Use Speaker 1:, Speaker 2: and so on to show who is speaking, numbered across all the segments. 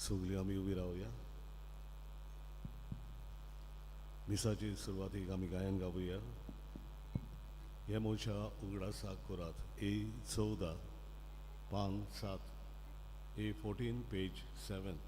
Speaker 1: सगळीं आमी उबी रावया. मिसाची सुरवातीक आमी गायन गावुया. हे मोच्या उगडासाक करात. A14 पान 7 A14 पेज 7.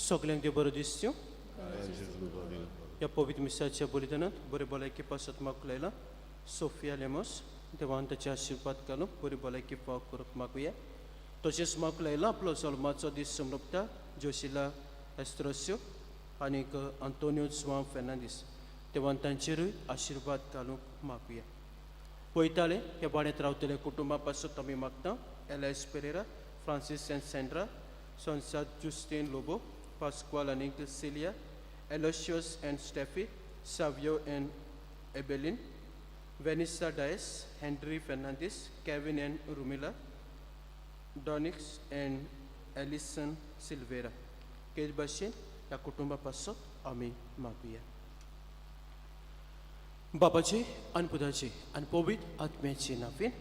Speaker 2: सगळ्यांक देव बरो दिसच्यो. ह्या पवित्र मिसाच्या बलिदानांत बरे भलायकी पासत मागूंक लायला. सोफिया लेमोस देवान ताचे आशिर्वाद घालून बरी भलायकी फाव करूंक मागुया. तशेंच मागूंक लायला आपलो जल्माचो दीस समोपता जोशिला एस्ट्रोस्यो आनीक आंतोनियो जुआंव फेर्नांदीस देवान तांचेरूय आशिर्वाद घालूंक मागुया. वयताले ह्या बाणेंत रावतले कुटुंबा पासत आमी मागता. एलायस पेरेरा, फ्रांसीस एंड सेंड्रा, सॉन्सात Justin Lobo, Pascual and Celia, Aloysius and Steffi, Savio and Evelyn, Vanessa Dias, Henry Fernandez, Kevin and Rumila, Donix and Alison Silveira. Keil Bashin, या कुटुंबा पासत आमी मागुया. बाबाचे आनी पुताचे आनी पवित्र आत्म्याचे नांवान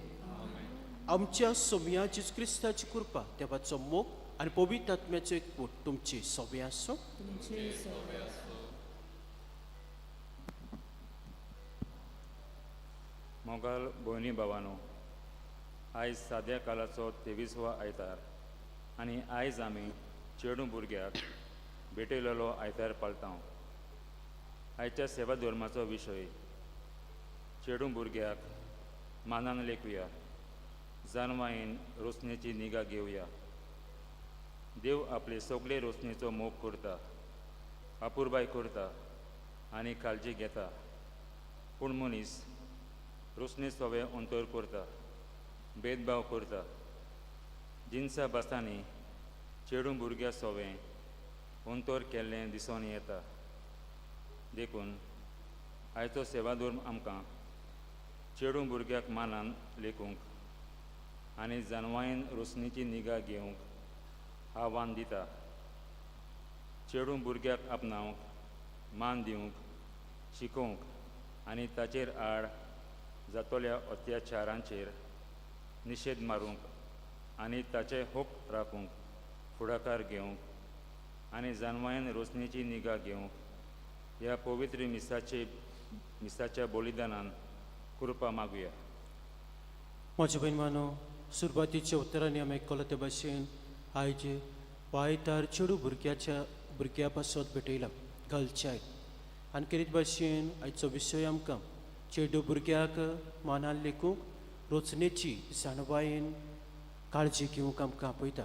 Speaker 2: आमच्या सोम्या जेजू क्रिस्ताची कृपा देवाचो मोग आनी पवित्र आत्म्याचो एकवट तुमचे सगळे आसूं.
Speaker 3: मोगाल भयणी भावानो, आयज साद्या कालाचो 23वा आयतार आनी आयज आमी चेडूं भुरग्याक भेटयलेलो आयतार पाळटाव. आयच्या सेवा धर्माचो विशय चेडूं भुरग्याक मानान लेखुया. जानवायेन रोसणेची निगा घेवया. देव आपले सगळे रोसणेचो मोग करता, अपुरबाय करता आनी काळजी घेता. पूण मनीस रोसणे सवे अंतर करता, भेदभाव करता. जिन्सा बासांनी चेडूं भुरग्या सवें अंतर केल्लें दिसून येता. देखून आयचो सेवाधर्म आमकां चेडूं भुरग्याक मानान लेखूंक आनी जानवायेन रोसणेची निगा घेवंक आव्हान दिता. चेडूं भुरग्याक आपणावंक, मान दिवंक, शिकोवंक आनी ताचेर आड जातोल्या अत्याचारांचेर निशेध मारूंक आनी ताचे हक राखूंक फुडाकार घेवंक आनी जानवायेन रोसणेची निगा घेवंक ह्या पवित्र मिसाच्या बलिदानान कृपा मागुया.
Speaker 2: म्हज्या बहिणमानो, सुरवातीच्या उतरांनी आमी आयकलां ते भाशेन आयज वायतार चेडूं भुरग्या पासत भेटयला घालच्याय. आनी कितें भाशेन आयचो विशय आमकां चेडूं भुरग्याक मानान लेखूंक रोचणेची जाणवायेन काळजी घेवंक आमकां आपयता.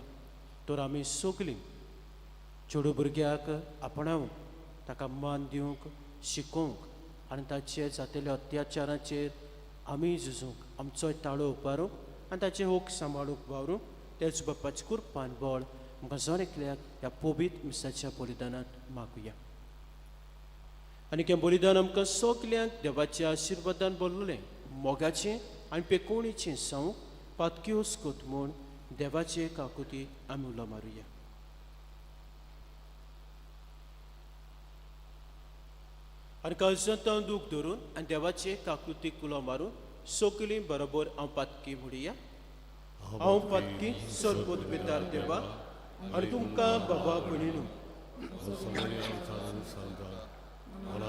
Speaker 2: तर आमी सगळीं चेडूं भुरग्याक आपणावंक, ताका मान दिवंक, शिकोवंक आनी ताचे जातल्या अत्याचाराचेर आमी झुजूंक आमचोय ताळो उबारूंक आनी ताचे हक सांबाळूंक वावरूंक तेच बाप्पाचे कृपान बळ आमकां जण एकल्याक ह्या पवित्र मिसाच्या बलिदानांत मागुया. आनी हें बलिदान आमकां सगल्यांक देवाच्या आशिर्वादान भरलेलें मोगाचें आनी पेकोवणीचें जावं पातकी हुस्कोत म्हूण देवाचे काकुती आमी उलो मारुया. आनी काळजांत दूख धरून आनी देवाचे काकुतीक उलो मारून सगळीं बरोबर हांव पातकी म्हणुया. हांव पातकी सरपोत पितार देवा आनी तुमकां बाबा भयणीनो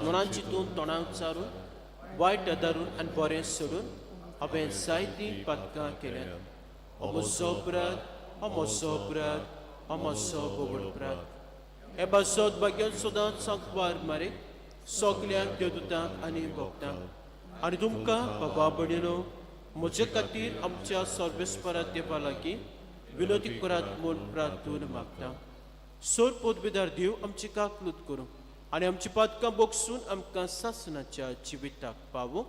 Speaker 2: मनान चिंतून तोंडाक चारून वायट आदारून आनी बरें सोडून हांवें जायतीं पातकां केल्यात. हो म्हजो अपराध, हो म्हजो अपराध, हो म्हजो बोबड अपराध. हे बाजोत भाग्यात सदांच सांगवार मारे सगल्यांक देवदूतांक आनी भक्तांक आनी तुमकां बाबा भयणीनो म्हजे खातीर आमच्या सर्वेस्परात देवा लागीं विनोदी करात म्हूण प्रार्थून मागता. सोर पोतबेदार देव आमची काकलूत करूं आनी आमची पातकां बोगसून आमकां सासणाच्या जिविताक पावूंक.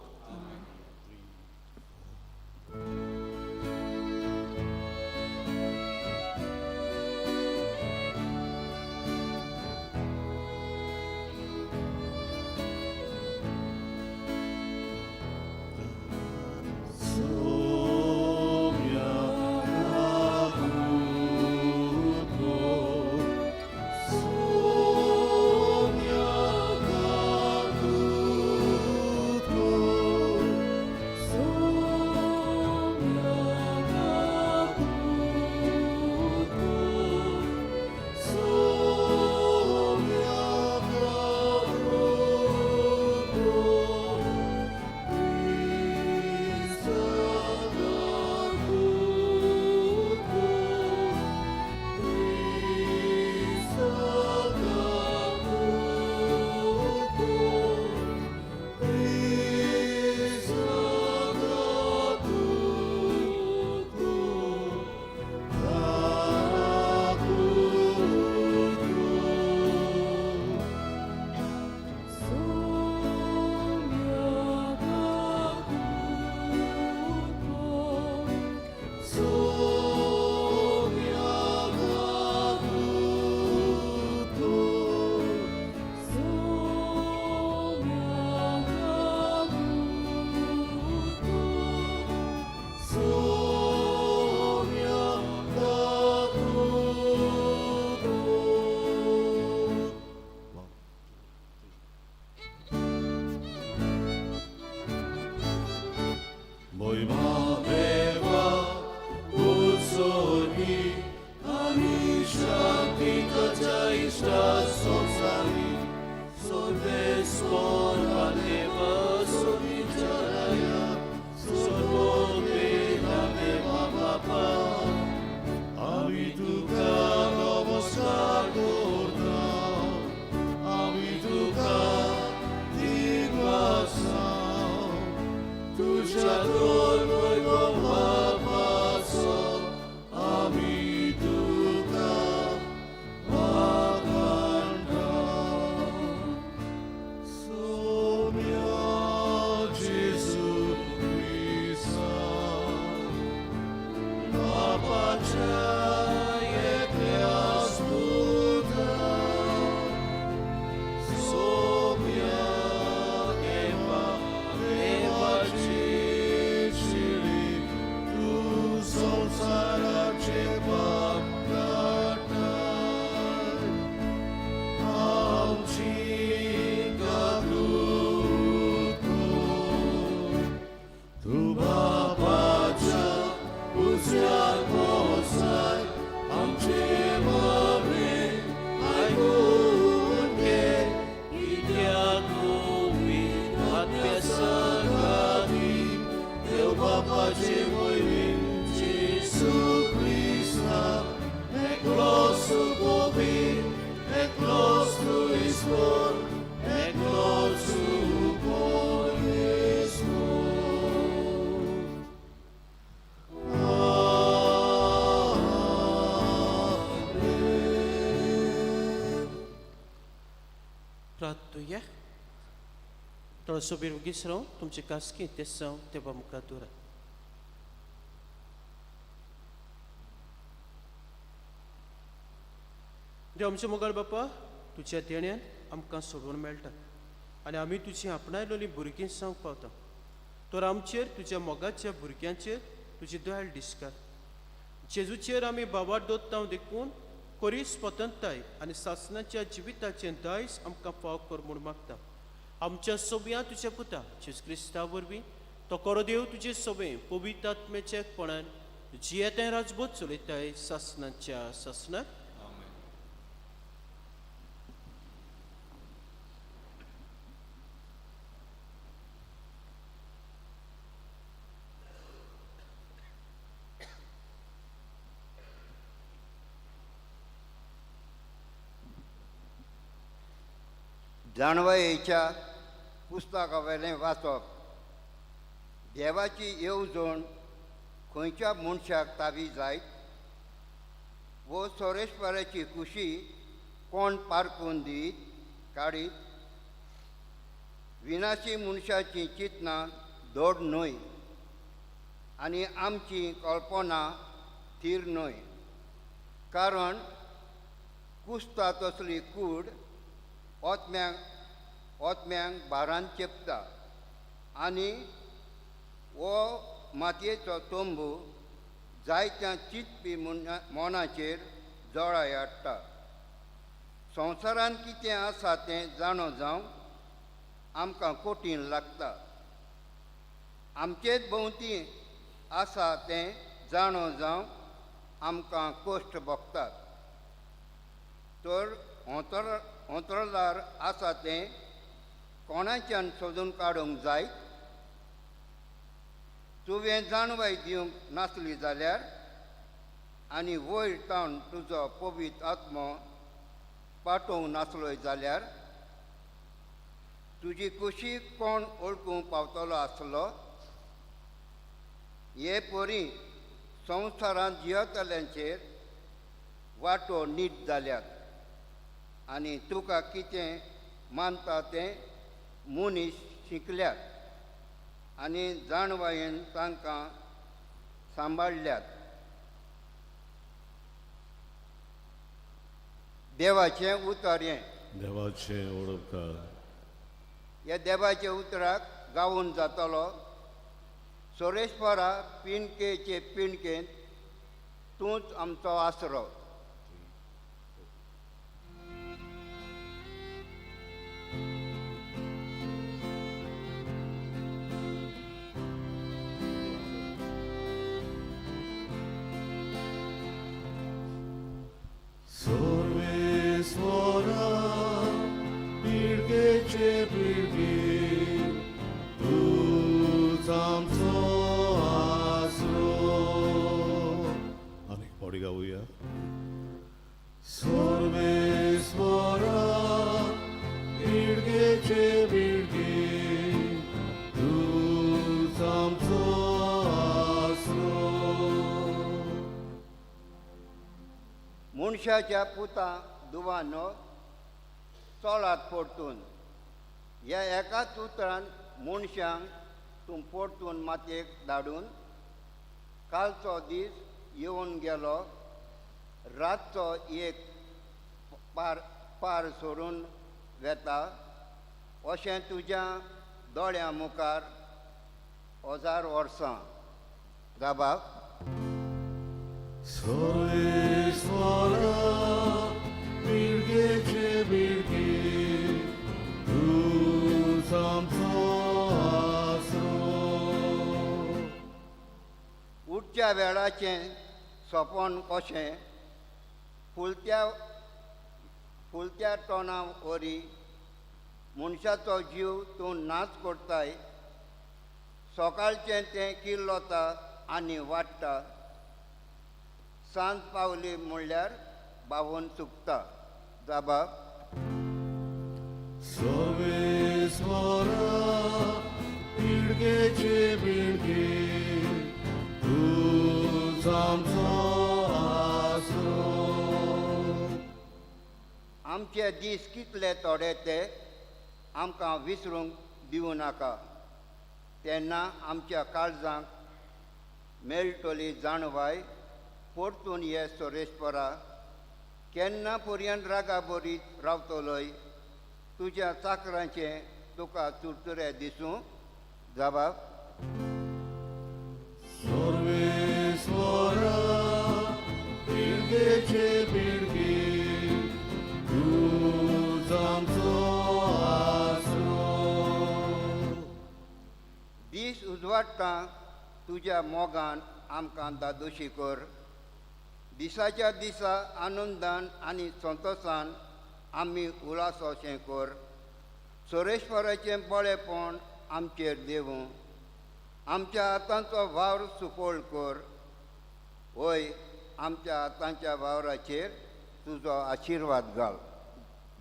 Speaker 2: Pratuje. Teraz sobie registrą, tuमचे Kaski ते सं ते बमका दूर. देव आमचे मोगाळ बापा तुज्या देण्यान आमकां सोडून मेळटा आनी आमी तुजी आपणायलोली भुरगीं जावंक पावता तर आमचेर तुज्या मोगाच्या भुरग्यांचेर तुजी दयाळ दिसकार जेजूचेर आमी बाबार दोत्तांव देखून खरी स्वतंत्रताय आनी सासणाच्या जिविताचें दायज आमकां फाव कर म्हूण मागता आमच्या सोबयां तुज्या पुता जेजू क्रिस्ता वरवीं तो कोरो देव तुजे सोबे पवित्र आत्म्याच्या एकपणान जियेतें राजभोग चलयताय सासणाच्या सासणाक
Speaker 4: जाणवयेच्या पुस्तकावेलें वाचप देवाची येवजण खंयच्या मनशाक तावी जायत वो सोरेश्वराची खुशी कोण पारखून दीत काडीत विनाशी मनशाची चिंतना धोड न्हय आनी आमची कल्पना थीर न्हय कारण कुसता तसली कूड ओतम्यांक भारान चेपता आनी वो मातयेचो तोंबू जायत्या चिंतपी मोनाचेर जळाय हाडटा संवसारांत कितें आसा तें जाणो जावंक आमकां कठीण लागता आमचेच भोंवती आसा तें जाणो जावंक आमकां कश्ट भोगतात तर अंतरदार आसा तें कोणाच्यान सोदून काडूंक जाय तुवें जाणवाय दिवंक नासली जाल्यार आनी वयर तावन तुजो पवित्र आत्मो पाठोवंक नासलोय जाल्यार तुजी खुशी कोण ओळखूंक पावतलो आसलो हे परी संवसारांत जियेतल्यांचेर वांटो नीट जाल्यात आनी तुका कितें मानता तें मनीस शिकल्यात आनी जाणवायेन तांकां सांबाळल्यात देवाचें उतर हें
Speaker 1: देवाचें ओळखकार
Speaker 4: ह्या देवाच्या उतराक गावून जातलो सोरेश्वरा पिणकेचे पिणकेंत तूंच आमचो आसरो
Speaker 1: Sorvesvara Pirgece Pirgi Tuż आमचो आसरो अनेक पावडी गावूया सर्वेस्वरा Pirgece Pirgi Tuż आमचो आसरो
Speaker 4: मनशाच्या पुता दुवानो चोलात परतून ह्या एकाच उतरान मनशांक तूं परतून मातयेक धाडून कालचो दीस येवन गेलो रातचो एक पार सोडून वेता अशें तुज्या दोळ्यां मुखार 1000 वर्सां दाबाक
Speaker 1: Sorvesvara Pirgece Pirgi Tuż आमचो आसरो
Speaker 4: उठच्या वेळाचें सोपन कशें फुलत्या टोना वरी मनशाचो जीव तूं नाच करताय सकाळचें तें किल्लोता आनी वाडटा सांज पावली म्हणल्यार बावून चुकता जाबाब
Speaker 1: Sorvesvara Pirgece Pirgi Tuż आमचो आसरो
Speaker 4: आमचे दीस कितले थोडे ते आमकां विसरूंक दिवं नाका तेन्ना आमच्या काळजांक मेळटली जाणवाय परतून हे सोरेश्वरा केन्ना पर्यंत रागा बरीत रावतलोय तुज्या चाकरांचे तुका चुरचुरे दिसूं जबाब
Speaker 1: सर्वेश्वरा पिळगेचे पिळगी तूच आमचो आसरो
Speaker 4: दीस उजवाडटा तुज्या मोगान आमकां दादोशी कर दिसाच्या दिसा आनंदान आनी संतोशान आमी उलासोशें कर सोरेश्वराचें बळेपण आमचेर देवूं आमच्या हातांचो वावर सुपोळ कर होय आमच्या हातांच्या वावराचेर तुजो आशिर्वाद घाल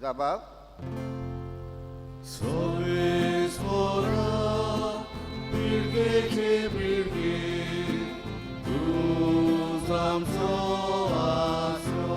Speaker 4: जबाब
Speaker 1: सर्वेश्वरा पिळगेचे पिळगी तूच आमचो आसरो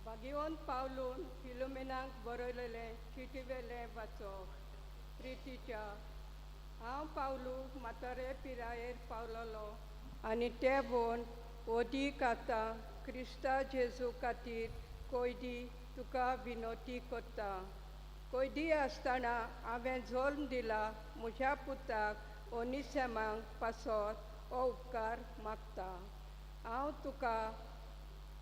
Speaker 5: भाग्यवंत पावलून फिलोमेनाक बरयलेलें चिटीवेलें वाचप प्रितीच्या हांव पावलू म्हातारे पिरायेर पावलोलो आनी ते भोवन ओदीक आतां क्रिस्ता जेजू खातीर कोयदी तुका विनोती करता कोयदी आसतना हांवें जल्म दिला म्हज्या पुताक ओनिसेमाक पासत हो उपकार मागता हांव तुका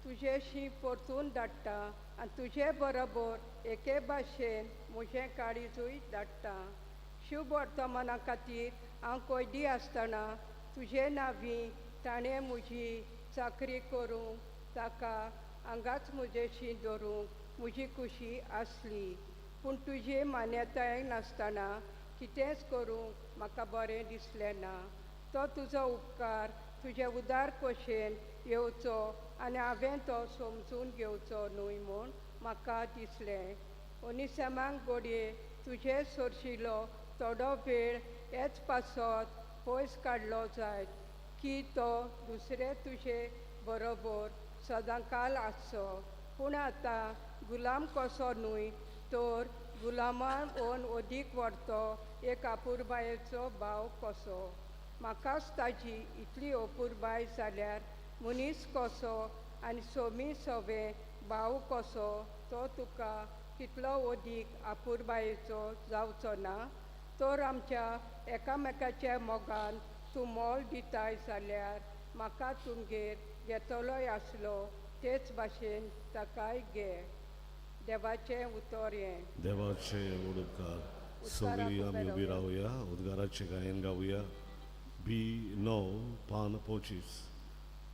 Speaker 5: तुजेशी परतून धाडटा आनी तुजे बरोबर एके भाशेन म्हजें काळीजूय धाडटा शुभ वर्तमाना खातीर हांव कोयदी आसतना तुजे नांवी ताणें म्हजी चाकरी करूंक ताका हांगाच म्हजेशी धरूंक म्हजी खोशी आसली पूण तुजी मान्यताय नासतना कितेंच करूंक म्हाका बरें दिसलें ना तो तुजो उपकार तुजे उदार खोशेन येवचो आनी हांवें तो समजून घेवचो न्हय म्हूण म्हाका दिसलें ओनिसेमाक घोडये तुजे सोरशिलो थोडो वेळ हेच पासत पयस काडलो जायत की तो दुसरे तुजे बरोबर सदांकाल आसचो पूण आतां गुलाम कसो न्हय तर गुलामान ओन ओदीक व्हरतो एक आपुरबायेचो भाव कसो म्हाकाच ताजी इतली अपुरबाय जाल्यार मनीस कसो आनी सोमी सवे भाव कसो तो तुका कितलो ओदीक आपुरबायेचो जावचो ना तर आमच्या एकामेकाच्या मोगान तूं मोल दिताय जाल्यार म्हाका तुमगेर घेतलोय आसलो तेच भाशेन ताकाय घे देवाचें उतर हें
Speaker 1: देवाचे उडोवकार सगळी आमी उबी रावया उद्गाराचे गायन गावया B9 पान 25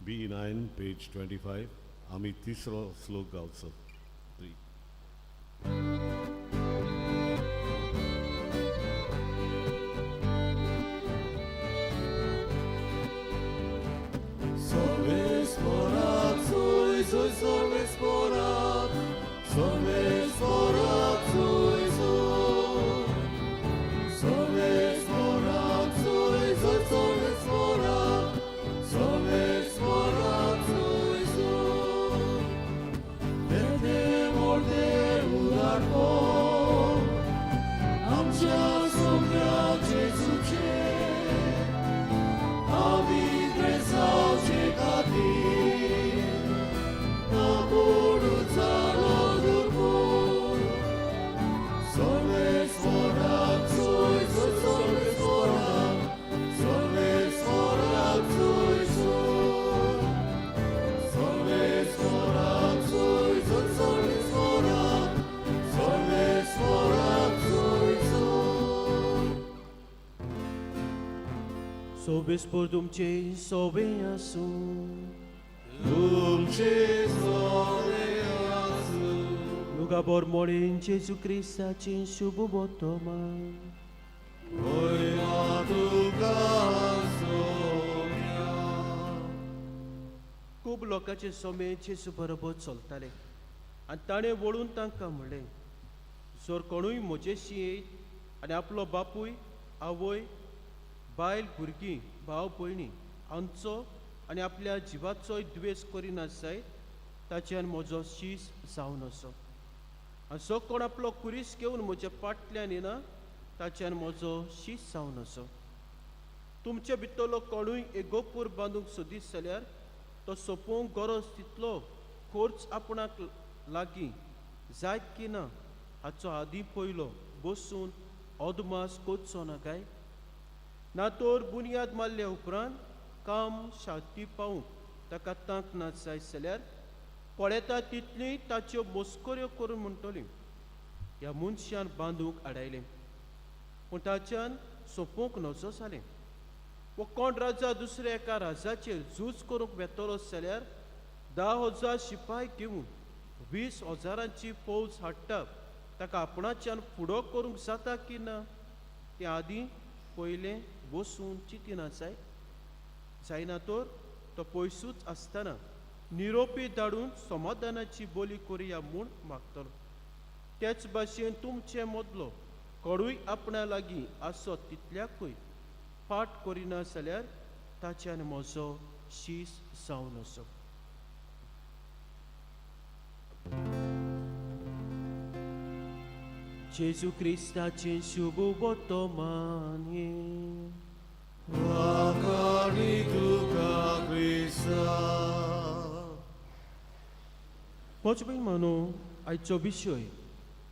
Speaker 1: B9 पेज 25 आमी तिसरो श्लोक गावचो 3 Sorvesporat, soy, sorvesporat, sorvesporat, soy, sorvesporat, soy, sorvesporat, sorvesporat, soy, Verde morde udar po, amcia sombra Jezucie, avi drezaucie kadir, na góru calodurku, sorvesporat, soy, sorvesporat, sorvesporat, soy, sorvesporat, soy, sorvesporat, sorvesporat, soy,
Speaker 2: Sobes por dumce sobe asun
Speaker 1: Lumce soleasu,
Speaker 2: Luga bor morin Jesu Christa cin subu botoman
Speaker 1: oi matuka somia.
Speaker 2: खूब लोकांचे सोमे जेजू बरोबर चलताले आनी ताणें वळून तांकां म्हणलें जर कोणूय म्हजेशी येयत आनी आपलो बापूय आवय बायल भुरगीं भाव भयणी हांचो आनी आपल्या जिवाचोय द्वेस करिनात जायत ताच्यान म्हजो शीस जावन असो. आनी जो कोण आपलो कुरीस घेवन म्हज्या फाटल्यान येना ताच्यान म्हजो शीस जावन असो. तुमचे भितरलो कोणूय एक गोपूर बांदूंक सोदीत जाल्यार तो सोपोवंक गरज तितलो खर्च आपणाक लागीं जायत की ना हाचो आदीं पयलो बसून अदमास कोचचो ना काय. ना तर बुनयाद मारल्या उपरांत काम शांती पावूंक ताका तांक ना जायत जाल्यार पळयता तितली ताच्यो मस्कऱ्यो करून म्हणटली ह्या मनशान बांदूंक आडायलें पूण ताच्यान सोंपोवंक नजो जालें. वो कोण राजा दुसऱ्या एका राजाचेर झूज करूंक वेतलो जाल्यार 10,000 शिपाय घेवन 20,000ची फौज हाडटा ताका आपणाच्यान फुडो करूंक जाता की ना तें आदीं पयलें बसून चिंतिना जायना तर तो पयसूच आसतना निरोपी धाडून समाधानाची बोली करुया म्हूण मागतलो. तेच भाशेन तुमचे मदलो कोणूय आपणा लागीं आसत तितल्याकूय फाट करिना जाल्यार ताच्यान म्हजो शीस जावन असो. जेजू क्रिस्ताचें शुभ वर्तमानी
Speaker 1: वाकानी तुका क्रिस्ता.
Speaker 2: पोचबीन म्हणू आयचो विशय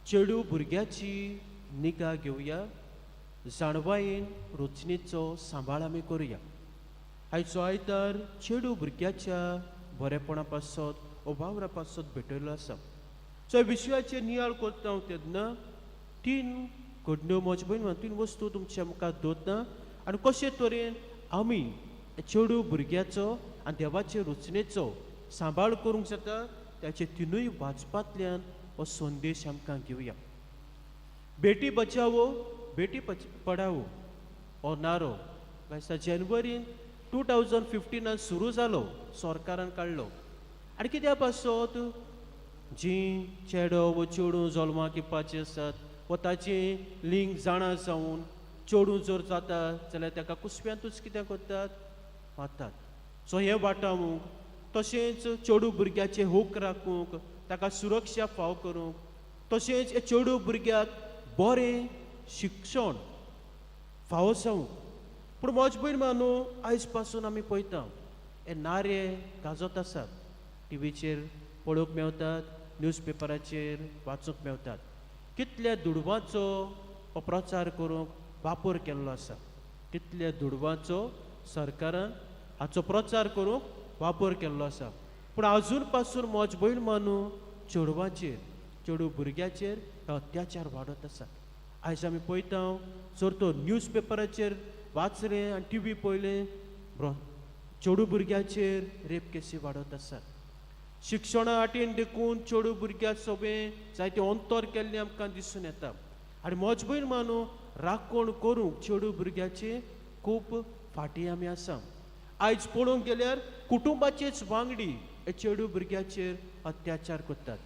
Speaker 2: चेडू भुरग्याची निगा घेवया. जाणवायेन रचनेचो सांबाळ आमी करुया. आयचो आयतार चेडू भुरग्याच्या बरेपणा पासत अभावरा पासत भेटयलो आसा. सो विशयाचेर नियाळ करता हांव तेन्ना 3 घडण्यो म्हजे बहीण 3 वस्तू तुमच्या मुखार दवरता आनी कशे तरेन आमी चेडू भुरग्याचो आनी देवाचे रचनेचो सांबाळ करूंक जाता त्याचे 3य वाचपांतल्यान हो संदेश आमकां घेवया. बेटी बचावो बेटी पढावो हो नारो जानेवारीन 2015 सुरू जालो सरकारान काडलो. आनी कित्या पासत जी चेडो वो चेडूं जल्माक येवपाची आसात व ताची लिंग जाणा जावन चेडूं जर जाता जाल्यार ताका कुसव्यांतूच कितें करतात मारतात. सो हें वाटावूंक तशेंच चेडू भुरग्याचे हूक राखूंक ताका सुरक्षा फाव करूंक तशेंच चेडू भुरग्याक बरें शिक्षण फावो जावंक. पूण म्हजे भयण मानू आयज पासून आमी पळयता हे नारे गाजत आसात टीव्हीचेर पळोवंक मेवतात न्यूजपेपराचेर वाचूंक मेवतात. कितल्या दुडवांचो हो प्रचार करूंक वापर केल्लो आसा. कितल्या दुडवांचो सरकारान हाचो प्रचार करूंक वापर केल्लो आसा. पूण आजून पासून म्हजे भयण मानू चेडवांचेर चेडू भुरग्याचेर हे अत्याचार वाडत आसात. आयज आमी पळयता जर तो न्यूजपेपराचेर वाचलें आनी टीव्ही पळयलें चेडू भुरग्याचेर रेप केसी वाडत आसात. शिक्षणा वाटेन देखून चेडू भुरग्या सोबें जायते अंतर केल्लें आमकां दिसून येता. आनी म्हजे भयण मानू राखण करूंक चेडू भुरग्याचे खूब फाटीं आमी आसा. आयज पळोवंक गेल्यार कुटुंबाचेच वांगडी हे चेडू भुरग्याचेर अत्याचार करतात.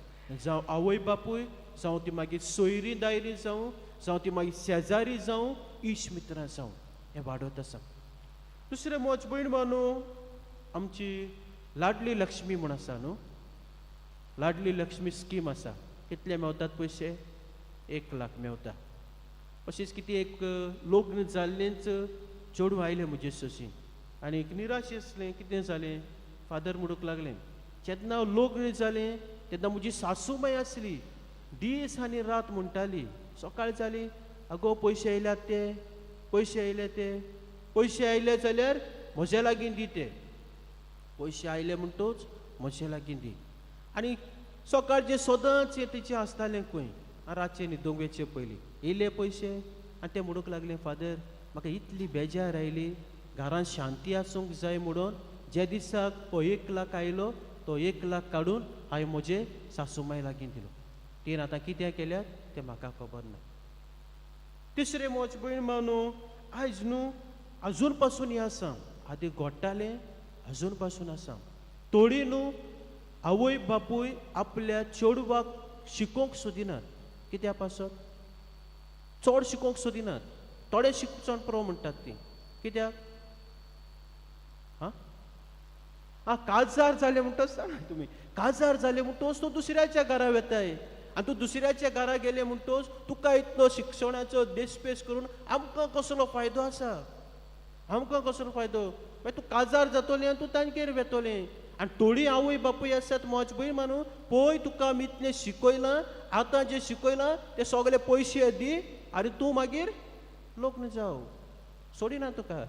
Speaker 2: जावं आवय बापूय जावं ती मागीर सोयरी दायरी जावं ती मागीर शेजारी जावं इश्ट मित्रां जावं हें वाडत आसा. दुसरें म्हजे भयण मानू आमची लाडली लक्ष्मी म्हूण आसा न्हू. लाडली लक्ष्मी स्कीम आसा. कितले मेवतात पयशे 1 लाख मेवता. अशेंच कितें एक लग्न जाल्लेंच चेडूं आयलें म्हजे सोशीन आनी एक निराश आसलें कितें जालें फादर म्हणूंक लागलें जेन्ना हांव लग्न जालें तेन्ना म्हजी सासूमाय आसली दीस आनी रात म्हणटाली सकाळ जाली आगो पयशे आयल्यात ते पयशे आयले ते पयशे आयले जाल्यार म्हजे लागीं दी ते पयशे आयले म्हणटूच म्हजे लागीं दी. आनी सकाळचें सदांच तिचें आसतालें खंय रातचें न्हिदूंक वेचे पयलीं येयले पयशे आनी ते म्हणूंक लागलें फादर म्हाका इतली बेजार आयली घरांत शांती आसूंक जाय म्हणून जे दिसाक हो 1 लाख आयलो तो 1 लाख काडून हांवें म्हजे सासूमाय लागीं दिलो. तीन आतां कितें केल्यात तें म्हाका खबर ना. तिसरें म्हजे भयण मानू आयज न्हू आजून पासून हें आसा आदी घोडटालें आजून पासून आसा. थोडी न्हू आवय बापूय आपल्या चेडवाक शिकोवंक सोदिनात. कित्या पासत चड शिकोवंक सोदिनात. थोडें शिक्षण पुरो म्हणटात ती कित्याक काजार जाले म्हणटोच सांगा तुम्ही काजार जाले म्हणटोच तो दुसऱ्याच्या घरा वताय आणि तू दुसऱ्याच्या घरा गेले म्हणटोच तुका इतलो शिक्षणाचो देशपेश करून आमकां कसलो फायदो आसा आमकां कसलो फायदो मागीर तूं काजार जातोलें आनी तूं तांचेर वेतोलें आनी थोडी आवय बापूय आसात मोज भयण मानू पळय तुका आमी इतलें शिकयलां आतां जें शिकयलां ते सगळे पयशे दी आनी तूं मागीर लग्न जाव सोडिना तुका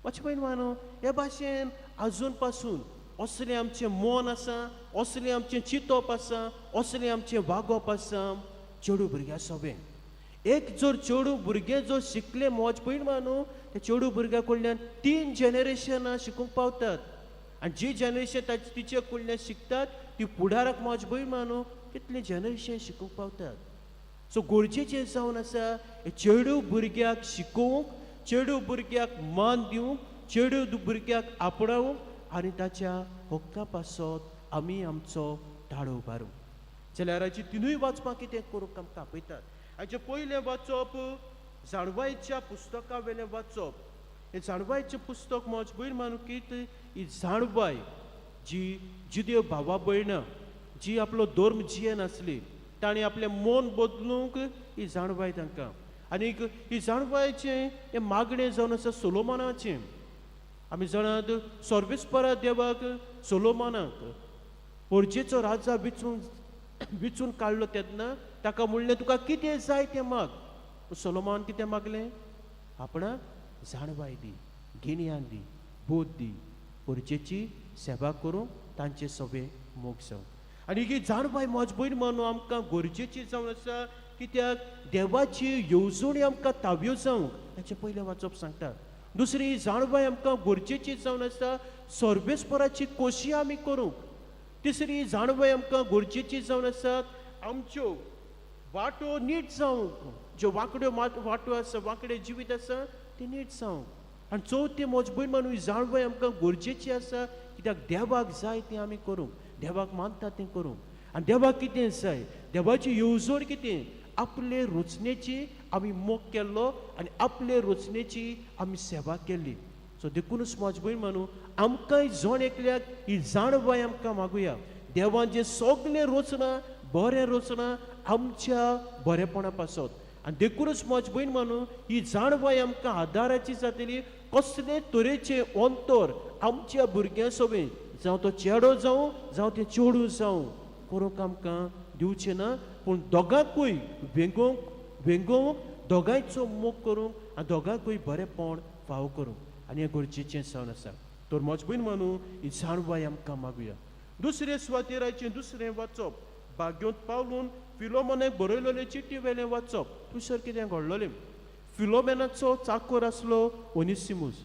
Speaker 2: मातशें भयण मानू हे भाशेन आजून पासून असलें आमचें मन आसा असलें आमचें चिंतप आसा असलें आमचें वागप आसा चेडू भुरग्यां सोबें एक जर चेडू भुरगें जर शिकलें मोज भयण मानू ते चेडू भुरग्या कडल्यान 3 जनरेशनां शिकूंक पावतात आनी जी जनरेशन तिचे कडल्यान शिकतात ती फुडाराक मोज भयण मानू कितलें जनरेशन शिकूंक पावतात सो गरजेचें जावन आसा हे चेडू भुरग्याक शिकोवंक चेडू भुरग्याक मान दिवंक चेडू भुरग्याक आपणावंक आनी ताच्या हक्का पासत आमी आमचो धाडो उबारूंक जाल्यार हाची तिनूय वाचपाक कितें करूंक आमकां आपयतात हाचें पयलें वाचप जाणवायच्या पुस्तका वेलें वाचप हें जाणवायचें पुस्तक मोज भयण मानू कित ही जाणवाय जी जुदे भावा भयणां जी आपलो धर्म जियेन आसली ताणें आपलें मन बदलूंक ही जाणवाय तांकां आनीक ही जाणवायचें हें मागणें जावन आसा सोलोमोनाचें आमी जाणात सर्वेस्परा देवाक सोलोमोनाक पोरचेचो राजा विचून काडलो तेन्ना ताका म्हणलें तुका कितें जाय तें माग सोलोमोन कितें मागलें आपणाक जाणवाय दी गिन्यान दी बोध दी पोरचेची सेवा करूंक तांचे सगळे मोग जावं आनी ही जाणवाय मोज भयण मानू आमकां गरजेची जावन आसा कित्याक देवाची येवजणी आमकां ताब्यो जावंक हाचें पयलें वाचप सांगता दुसरी जाणवाय आमकां गरजेची जावन आसा सर्वेस्पराची खोशी आमी करूंक तिसरी जाणवाय आमकां गरजेची जावन आसात आमच्यो वाटो नीट जावंक ज्यो वांकड्यो वाटो आसा वांकडें जिवीत आसा ती नीट जावंक आनी चवथी मोज भयण मानू ही जाणवाय आमकां गरजेची आसा कित्याक देवाक जाय तें आमी करूंक देवाक मानता तें करूंक आनी देवाक कितें जाय देवाची येवजण कितें आपले रचनेची आमी मोग केल्लो आनी आपले रचनेची आमी सेवा केल्ली सो देखूनच मोज भयण मानू आमकांय जण एकल्याक ही जाणवाय आमकां मागुया देवान जें सगलें रचना बरें रचना आमच्या बरेपणा पासत आनी देखूनच मोज भयण मानू ही जाणवाय आमकां आदाराची जातली कसले तरेचे अंतर आमच्या भुरग्यां सोबें जावं तो चेडो जावं जावं तें चेडूं जावं करूंक आमकां दिवचें ना पूण दोगांकूय वेंगोवंक दोगांयचो मोग करूंक आनी दोगांकूय बरेंपण फाव करूंक आनी हें गरजेचें जावन आसा तर मोज भयण मानू ही जाणवाय आमकां मागुया दुसरे सुवातेराचें दुसरें वाचप भाग्योंत पावलून फिलोमोनाक बरयलेले चिटी वेलें वाचप थंयसर कितें घडलेलें फिलोमेनाचो चाकर आसलो ओनिसिमूस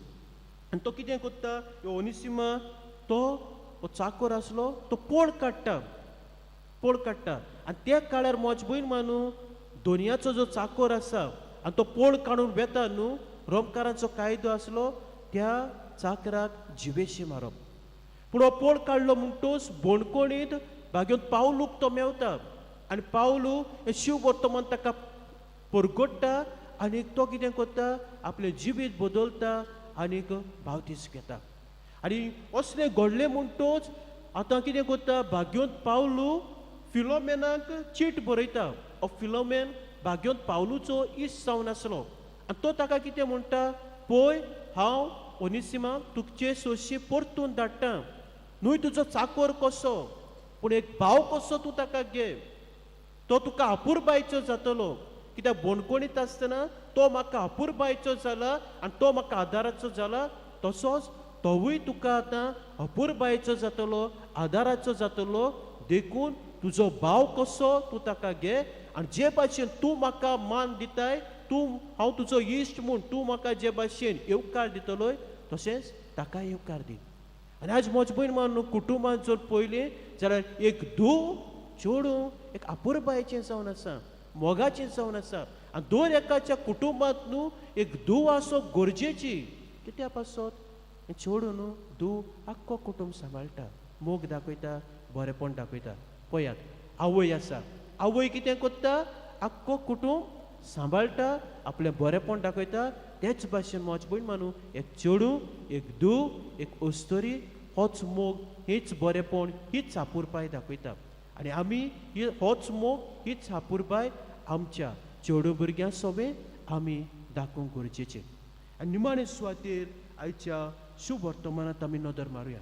Speaker 2: आनी तो कितें करता ओनिसिमा तो चाकर आसलो तो पोळ काडटा आनी त्या काळार मोज भयण मानू दोनयाचो जो चाकर आसा आनी तो पोळ काडून वेता न्हू रोमकारांचो कायदो आसलो त्या चाकराक जिवेशी मारप पूण हो पोळ काडलो म्हणटूच बोणकोणीत भाग्योत पावलूक तो मेवता आनी पावलू हे शिव वर्तमान ताका परगट्टा आनीक तो कितें करता आपलें जिवीत बदलता आनीक बावतीस घेता आनी असलें घडलें म्हणटूच आतां कितें करता भाग्योत पावलू फिलोमेनाक चीट बरयता फिलोमेन भाग्योत पावलूचो इश्ट जावन आसलो आनी तो ताका कितें म्हणटा पळय हांव ओनिसिमा तुजे सोयशी परतून धाडटा न्हय तुजो चाकर कसो पूण एक भाव कसो तूं ताका घे तो तुका अपुरबायचो जातलो कित्याक बोणकोणीत आसतना तो म्हाका अपुरबायचो जाला आनी तो म्हाका आदाराचो जाला तसोच तोवूय तुका आतां अपुरबायचो जातलो आदाराचो जातलो देखून तुजो भाव कसो तूं ताका घे आनी जे भाशेन तूं म्हाका मान दिताय हांव तुजो इश्ट म्हूण तूं म्हाका जे भाशेन येवकार दितलोय तशेंच ताकाय येवकार दी आनी आज मोज भयण मानू कुटुंबांत जर पयलें जाल्यार एक धूव चेडूं एक अपुरबायेचें जावन आसा मोगाचें जावन आसा आनी दर एकाच्या कुटुंबांत न्हू एक धूव आसप गरजेची कित्याक पासत चेडूं न्हू धूव आख्खो कुटुंब सांबाळटा मोग दाखयता बरेंपण दाखयता पळयात आवय आसा आवय कितें करता आख्खो कुटुंब सांबाळटा आपलें बरेंपण दाखयता तेच भाशेन मोज भयण मानू एक चेडूं एक धूव एक अस्तोरी होच मोग हीच बरेंपण हीच आपुरबाय दाखयता आनी आमी होच मोग हीच आपुरबाय आमच्या चेडूं भुरग्यां सोबे आमी दाखोवंक गरजेचें आनी निमाणे सुवातेर आयच्या शुभ वर्तमानांत आमी नदर मारुया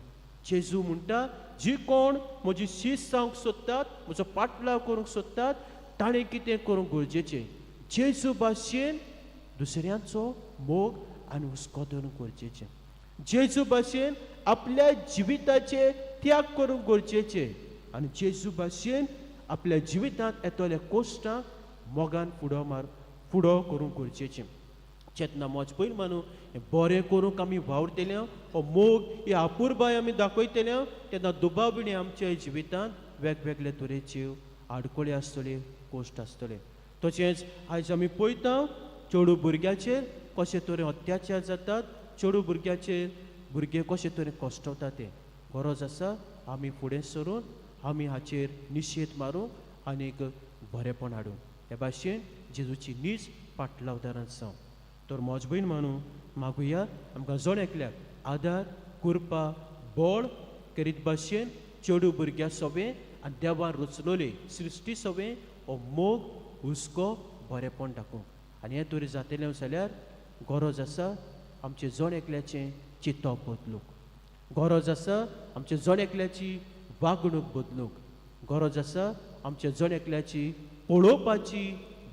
Speaker 2: जेजू म्हणटा जी कोण म्हजी शीस जावंक सोदतात म्हजो पाटलाव करूंक सोदतात ताणें कितें करूंक गरजेचें जेजू भाशेन दुसऱ्यांचो मोग आनी हुस्को धरूंक गरजेचें जेजू भाशेन आपल्या जिविताचे त्याग करूंक गरजेचें आनी जेजू भाशेन आपल्या जिवितांत येतल्या कोश्टांक मोगान फुडो करूंक गरजेचें चेतना मोज पयल मानू हें बरें करूंक आमी वावरतले हो मोग ही आपुरबाय आमी दाखयतले तेन्ना दुबाविणी आमच्या जिवितांत वेगवेगळे तरेच्यो आडखळी आसतल्यो कोश्ट आसतले तशेंच आयज आमी पळयता चेडूं भुरग्याचेर कशे तरेन अत्याचार जातात चेडूं भुरगे कशे तरेन कोश्टवता ते गरज आसा आमी फुडें सरून आमी हाचेर निशेध मारूंक आनीक बरेंपण हाडूंक हे भाशेन जेजूची नीज पाटलावदारांत जावं तर मोज भयण मानू मागुया आमकां जण एकल्याक आदार कुरपा बोळ करीत भाशेन चेडूं भुरग्या सोबे आनी देवान रचलोले सृश्टी सोबे हो मोग हुस्को बरेंपण दाखोवंक आनी हें तरी जातलें जाल्यार गरज आसा आमचे जण एकल्याचें चिंतप बदलूंक गरज आसा आमचे जण एकल्याची वागणूक बदलूंक गरज आसा आमचे जण एकल्याची पळोवपाची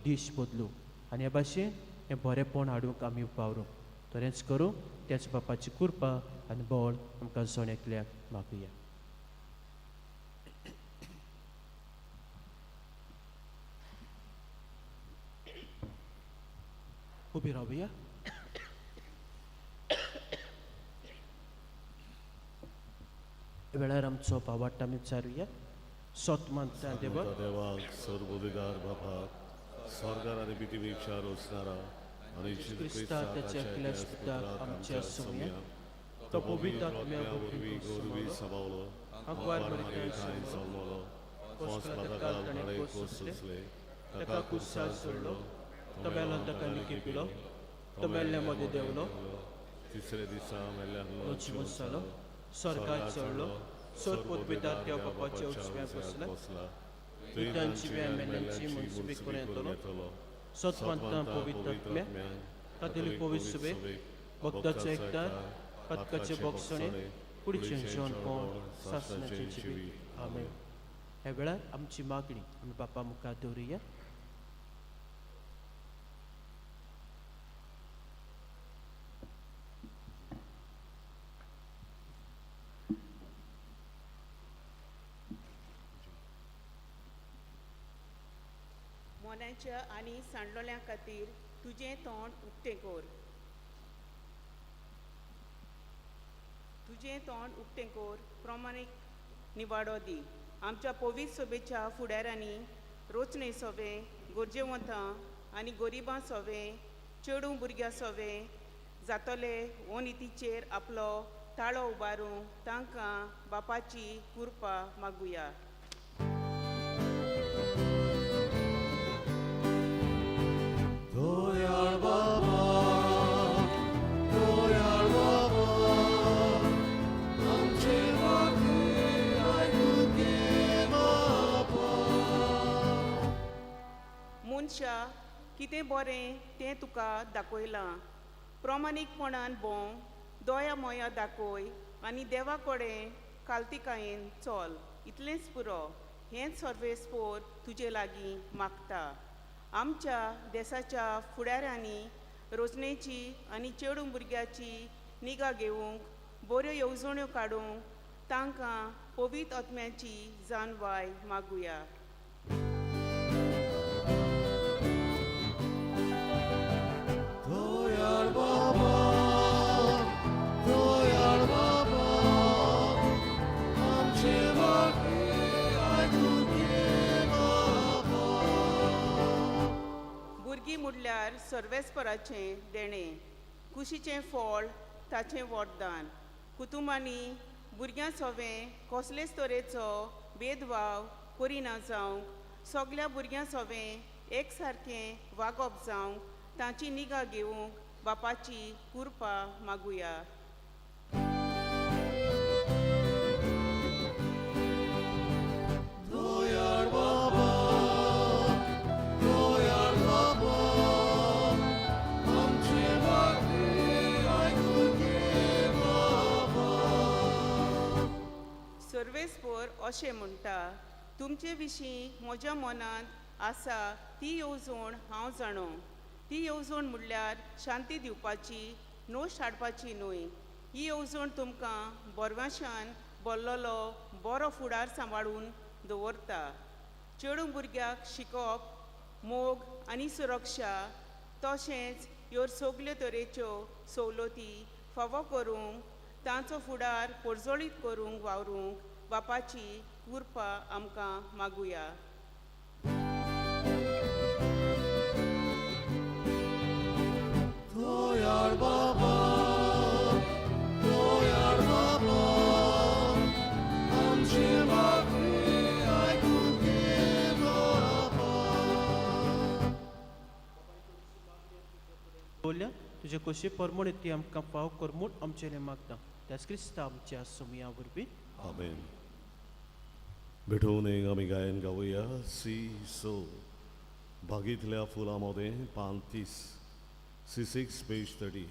Speaker 2: दिश बदलूंक आनी हे भाशेन हें बरेंपण हाडूंक आमी वावरूंक तर हेंच करूं त्याच बापाची कृपा आनी बळ आमकां जण एकल्याक मागुया उबी रावया वेळार आमचो भावार्थ आमी विचारुया सोतमांता देवा
Speaker 1: देवाक सर्वोदिगार बापाक स्वर्गार आनी पृथ्वी चार वचणारा आनी
Speaker 2: क्रिस्ता त्याच्या एकल्याच पुताक आमच्या सुमया तो पवित्र आत्म्या
Speaker 1: वरवीं गोरवी सबावलो
Speaker 2: अगवार
Speaker 1: मारे कांय जल्मलो पोस पदाकाल ताणे कोस सुचले ताका कुर्सार सोडलो
Speaker 2: तो मेलो ताका निकिपिलो तो मेल्ल्या मध्ये देवलो
Speaker 1: तिसरे दिसा मेल्ल्यान
Speaker 2: तो जिवंत जालो स्वर्गात चडलो सोरपोत भितर त्या बापाच्या उजव्याक बसला पितांची मेल्ल्यांची मनसुबी करून येतलो सतवंतां पवित्र आत्म्या कातोलीक पवित्र सुबेक भक्ताचो एकठांय पदकाचे भोगसणे पुढचे जेवणपण सासणाचें जिवीत आमेन ह्या वेळार आमची मागणी आमी बापा मुखार दवरुया
Speaker 6: मोन्याच्या आनी सांडलोल्या खातीर तुजें तोंड उक्तें कर तुजें तोंड उक्तें कर प्रमाणीक निवाडो दी आमच्या पवित्र सभेच्या फुडाऱ्यांनी रोचणे सोवे गरजेवंतां आनी गरिबां सोवे चेडूं भुरग्यां सोवे जातले हो नितीचेर आपलो ताळो उबारूंक तांकां बापाची कृपा मागुया
Speaker 1: Doyar Baba, Doyar Baba, आमचे मागे आयकून घे बापा.
Speaker 6: मनशा कितें बरें तें तुका दाखयलां प्रमाणीकपणान भोंव दोया मोया दाखय आनी देवा कडेन काल्तिकायेन चल इतलेंच पुरो हेंच सर्वेस्पोर तुजे लागीं मागता आमच्या देशाच्या फुडाऱ्यांनी रोजनेची आनी चेडूं भुरग्याची निगा घेवंक बऱ्यो येवजण्यो काडूंक तांकां पवित्र आत्म्याची जानवाय मागुया
Speaker 1: Doyar Baba, Doyar Baba, आमचे मागे आयकून घे बापा.
Speaker 6: भुरगीं म्हणल्यार सर्वेस्पराचें देणें कुशीचें फळ ताचें वरदान कुटुंबांनी भुरग्यां सोवें कसलेच तरेचो भेदभाव करिना जावंक सगल्या भुरग्यां सोवें एक सारकें वागप जावंक तांची निगा घेवंक बापाची कृपा मागुया. सर्वेस्पर अशें म्हणटा, तुमचे विशीं म्हज्या मनांत आसा ती येवजण हांव जाणो. ती येवजण म्हणल्यार शांती दिवपाची, नोश हाडपाची न्हय. ही येवजण तुमकां बोरवाशान भरलेलो बरो फुडार सांबाळून दवरता. चेडूं भुरग्याक शिकोवप, मोग आनी सुरक्षा, तशेंच ह्यो सगल्यो तरेच्यो सवलती फावो करूंक, तांचो फुडार परजळीत करूंक वावरूंक बापाची कृपा आमकां मागुया.
Speaker 2: बोलल्या तुझे कशे परमणे ती आमकां फाव कर म्हूण आमचेले मागता. त्याच क्रिस्ता आमच्या सुमया वरवीं
Speaker 1: आमेन. भेटून एक आम्ही गायन गाऊया. सी सो बागीतल्या फुलामध्ये 35 C6 पेज 30.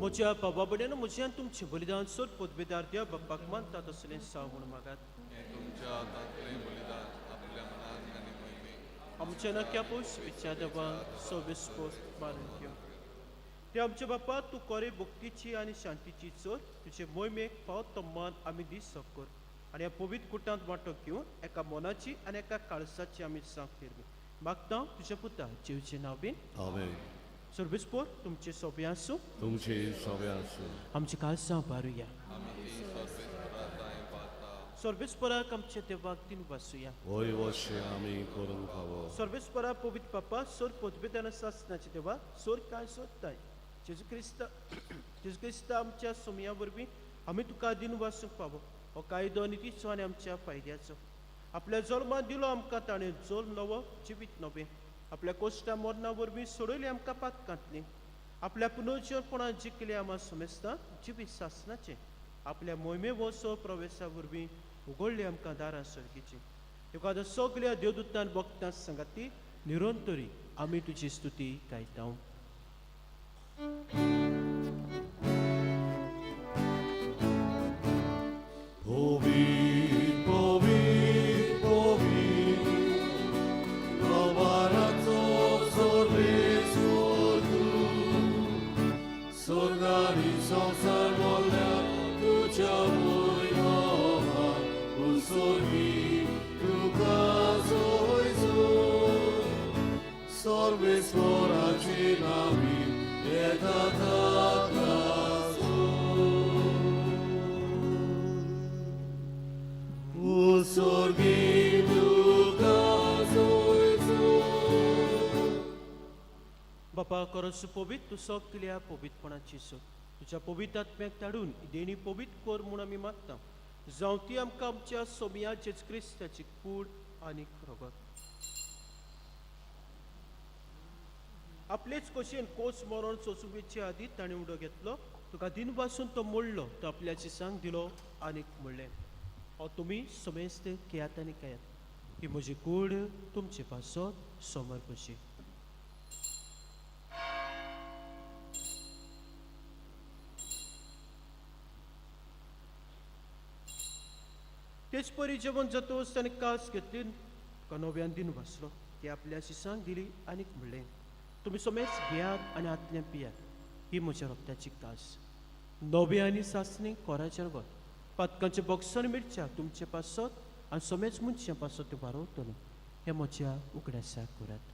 Speaker 2: म्हज्या बाबा बडेन म्हज्यान तुमचे बलिदान सोड पदवेदार द्या बापाक मानता तसलें साव म्हूण मागात. आमच्या नक्या पयस विचार देवान सवेस्पोस मारून घेव. ते आमचे बापा तूं कोरे भक्तीची आनी शांतीची चोर तुजे मोहिमेक फावत तो मान आमी दीस कर आनी ह्या पवित्र कुटांत वांटो घेवन एका मनाची आनी एका काळसाची आमी सांग फिरवी मागता तुज्या पुता जेवचे नांव बीन
Speaker 1: आमेन.
Speaker 2: सर्वेस्पोर तुमचे सोबे आसूं.
Speaker 1: तुमचे सगळे आसूं.
Speaker 2: आमचे काळसां बारुया. सर्वेस्पराक आमचे देवाक दिन वाचुया.
Speaker 1: वय वर्षे आमी करून खावो.
Speaker 2: सर्वेस्परा पवित्र बापा सोर पदवेदान सासनाचे देवा सोर काय सोदताय जेजू क्रिस्ता आमच्या सोमया वरवीं आमी तुका दिन वाचूंक पावो. हो कायदो नितीचो आनी आमच्या फायद्याचो. आपल्या जल्माक दिलो आमकां ताणें जोर नवो जिवीत नवें. आपल्या कोश्टा मरणा वरवीं सोडयली आमकां पातकांतली. आपल्या पुनर्जीवनपणान जिखले आमी समेस्ता जिवीत सासनाचें. आपल्या मोहिमे वसो प्रवेशा वरवीं उगडली आमकां दारां सर्गीची. तुका सगल्या देवदूतान भक्तां सांगाती निरंतरी आमी तुजी स्तुती गायता. बापा करस पवित्र तूं सगल्या पवित्रपणाची सोद तुझ्या पवित्र आत्म्याक धाडून देणी पवित्र कोर म्हूण आमी मागता जावं ती आमकां आमच्या सोमया जेजू क्रिस्ताची कूड आनी रगत आपलेच कशेन कोस मरण सोंसुवेचे आदी ताणें उडो घेतलो तुका दिन पासून तो मोडलो तो आपल्याची सांग दिलो आनीक म्हणलें हो तुमी समेस्त केयात आनी केयात ही म्हजी कूड तुमचे पासत समोर कशी तेच परी जेवण जातोच ताणें कास घेतली तुका नव्यान दिन वाचलो ती आपल्याची सांग दिली आनीक म्हणलें तुमी समेस्त घेयात आनी आतल्यान पियात ही म्हज्या रोगत्याची कास नवे आनी सासणी कोराचेर वत पातकांचे बॉक्सान मिरच्या तुमचे पासत आनी समेस्त मनशां पासत ते वारोवतलो हे म्हज्या उगड्यासाक करात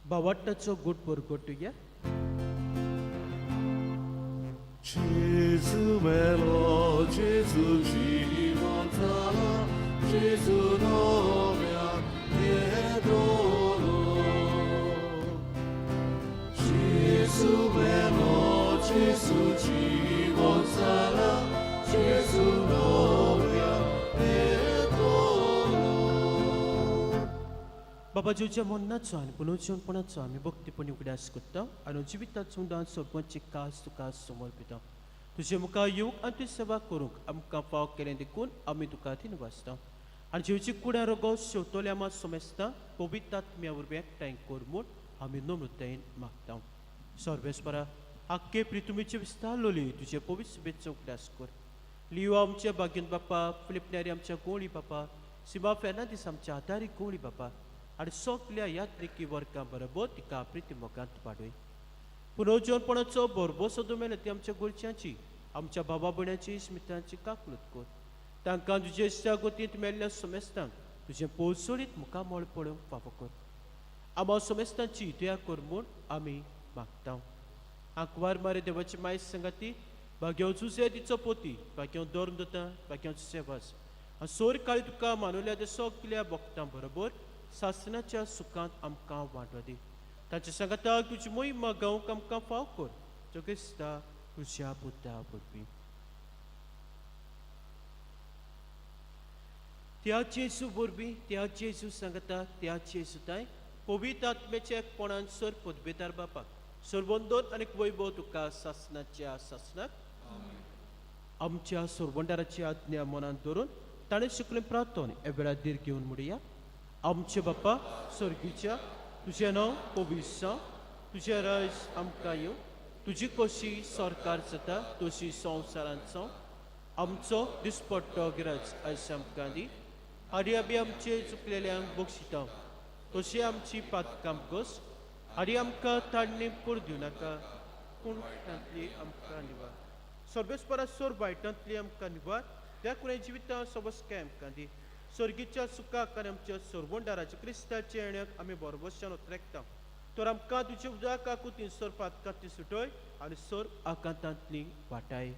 Speaker 2: बावाटाचो गोट परगोटुया
Speaker 1: Gesù melo, Gesù জীবনধারা, Gesù নవ్যা pedolo. Gesù melo, Gesù জীবনধারা, Gesù নవ్যা pedolo.
Speaker 2: बाबा जेवच्या मन्नाचो आनी पुनर्जीवनपणाचो आमी भक्तीपणी उगड्यास करता आनी जिविताचो दान सोडपाची कास तुका समर्पिता तुजे मुखार येवंक आनी तुजी सेवा करूंक आमकां फाव केलें देखून आमी तुका तीन वाचता आनी जेवची कुड्या रोगो शेवतोले आमां समेस्ता पवित्र आत्म्या वरवीं एकठांय कर म्हूण आमी नम्रतायेन मागता सर्वेस्परा आख्खे प्रितुमीचे विस्तारलोली तुजे पवित्र सभेचो उगड्यास कर लिओ आमच्या बागेन बापा फिलिपनेरी आमच्या गोळी बापा सिमा फेर्नांदीस आमच्या आदारी गोळी बापा आनी सगल्या यात्रिकी वर्गां बरोबर तिका प्रिती मोगांत पाडय पुनर्जीवनपणाचो बरोबर सोदो मेळ्ळो ती आमच्या गोरच्यांची आमच्या बाबा भयणाची स्मितांची काकलूत कर तांकां तुजे इश्टा गोतींत मेल्ल्या समेस्तांक तुजें पोळसोडीत मुखार मोळ पळोवंक फावो कर आमा समेस्तांची दया कर म्हूण आमी मागता आंकवार मारे देवाची मायज सांगाती भाग्याव जुजे तिचो पोती भाग्याव धर्म दोता भाग्याव सेवास आनी सोर काळी तुका मानुल्या त्या सगल्या भक्तां बरोबर सासणाच्या सुखांत आमकां वांटो दी ताच्या सांगाताक तुजी मोहीम गावंक आमकां फाव कर जो क्रिस्ता तुज्या बुद्धा वरवीं त्या जेजू वरवीं त्या जेजू सांगाताक त्या जेजूताय पवित्र आत्म्याच्या एकपणान सर पदवेदार बापाक सर्वोंदोन आनी वैभव तुका सासणाच्या सासणाक आमच्या सर्वंडाराची आज्ञा मनांत धरून ताणें शिकलें प्रार्थन ह्या वेळार दीर घेवन म्हणुया आमचे बापा स्वर्गीच्या तुजें नांव पवित्र जावं तुजें राज आमकां येवं तुजी कशी सरकार जाता तशी संवसारांत जावं आमचो दिसपट्टो गिराज आयज आमकां दी आनी आमी आमचे चुकलेल्यांक बक्षिता तशी आमची पातकां घोस आनी आमकां ताणणी पड दिवं नाका पूण तांतली आमकां निवार सर्वेस्परा सोर वायटांतली आमकां निवार त्या कुणे जिवितां सबस्काय आमकां दी सर्गीच्या सुखाक आनी आमच्या सर्वंडाराच्या क्रिस्ताच्या येण्याक आमी बरोबरच्यान उतरेकता तर आमकां तुज्या उदक काकुतीन सर पातकांतली सुटय आनी सर आकांतांतली वाटाय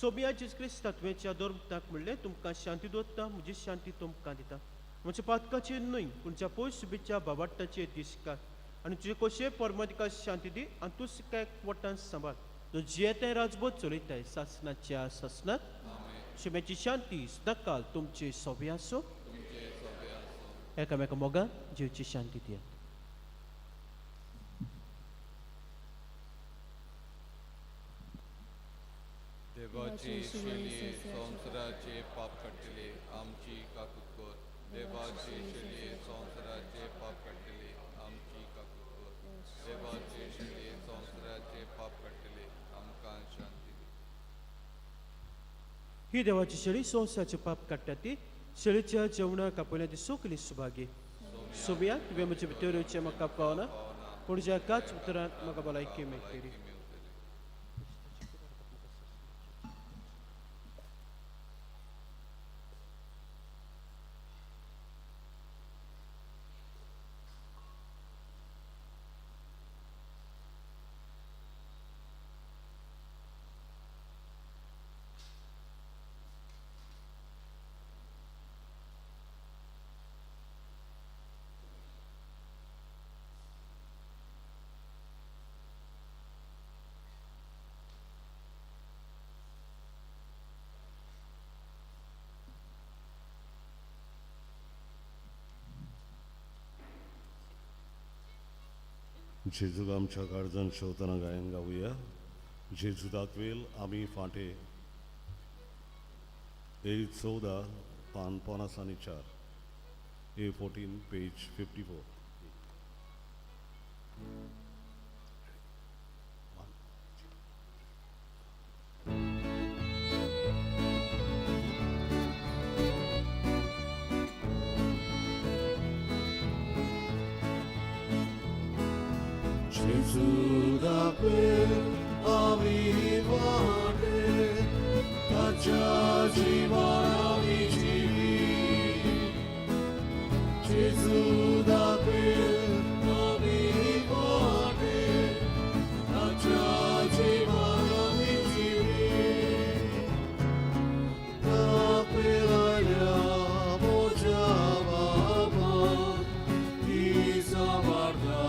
Speaker 2: सोबिया जेजू क्रिस्त तत्वेच्या धर्मताक म्हणलें तुमकां शांती दवरता म्हजी शांती तुमकां दिता म्हज्या पातकाचेर न्हय पूण ज्या पयस शुभेच्या बाबाटाचेर दिसकार आनी तुजे कशें परमतिका शांती दी आनी तूं सिकाय वटान सांबाळ तो जे ते राजभोग चलयताय सासणाच्या सासणात शिमेची शांती सदांकाल तुमचे सोबे आसो एकामेका मोगान जीवची शांती दियात
Speaker 7: देवाची शेळये संवसाराचे पाप काडटले आमची काकूत कर देवाची शेळये संवसाराचे पाप काडटले आमची काकूत कर देवाची शेळये संवसाराचे पाप काडटले आमकां शांती दी
Speaker 2: ही देवाची शेळी संवसाराचे पाप काडटा ती शेळीच्या जेवणाक आपल्या दिसोकली सुभागी सोबिया तुवें म्हजे भितर येवचें म्हाका पावना पूण ज्या काच उतरांत म्हाका भलायकी मेळटली
Speaker 1: जेजूक आमच्या काळजान शेवतना गायन गावया. जेजू दाखवेल आमी फाटे. A14 पान 50 आणि 4. A14 page 54. Gesù da quel avivate, caccia জীবন Gesù da quel avivate, caccia জীবন da quella andiamo già babà, ti samarda.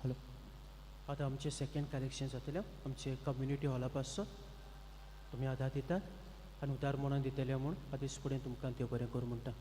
Speaker 2: Hello, आता आमचे सेकंड कलेक्शन जातले आमचे कम्युनिटी हॉला पासून तुम्ही आधार दितात आणि उदार म्हणून दितले म्हूण आदीस फुडें तुमकां तें बरें करूं म्हणटा.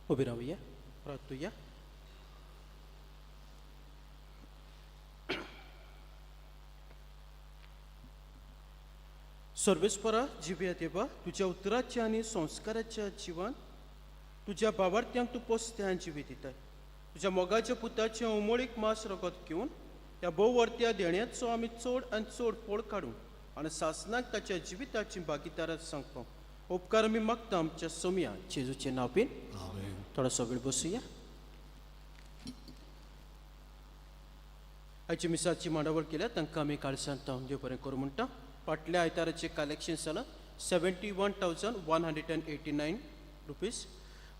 Speaker 2: उभी राहूया, प्रार्थूया. सर्वेस्परा जिव्या देवा, तुझ्या उतराचे आणि संस्काराच्या जिवान तुझ्या भावार्थ्यांक तूं पोसत्यान जिवी दिताय. तुझ्या मोगाच्या पुताचें उमळीक मास रगत घेवन ह्या भोववर्त्या देण्याचो आमी चड आनी चड फोड काडून आनी सासनाक ताच्या जिविताची भागीदार सांगपाक उपकार आमी मागता आमच्या सोम्या जेजूचें नांव बीन
Speaker 1: आमेन.
Speaker 2: थोडोसो वेळ बसुया. आयची मिसाची मांडावळ केल्या तांकां आमी काळजांत देव बरें करूं म्हणटा. फाटल्या आयताराचें कलेक्शन जालां 71,189 रुपीज.